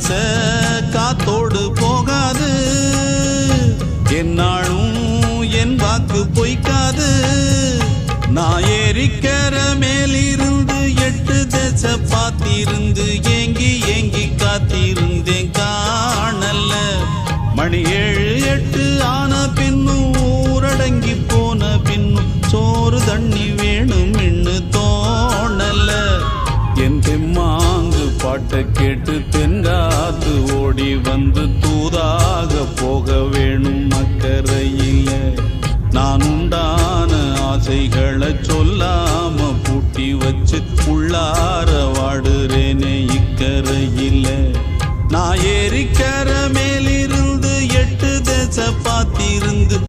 ஆசை காத்தோடு போகாது, என்னாலும் என் வாக்கு பொய்க்காது. நான் ஏறிக்கிற மேலிருந்து 8 தேச பார்த்திருந்து ஏங்கி ஏங்கி காத்திருந்தேன் காணல. மணி 7 8 ஆன பின்னும் ஊரடங்கி போன பின்னும் சோறு தண்ணி வேணும் இன்னு தோணல. என் தெம்மாங்கு பாட்டை கேட்டு தென்காத்து ஓடி வந்து தூதாக போக வேணும் அக்கறையில. நான் உண்டான ஆசைகளை சொல்லாம பூட்டி வச்சு உள்ளார வாடுறேனே இக்கரையில. நான் ஏறிக்கிற மேலிருந்து 8 தேச பார்த்திருந்து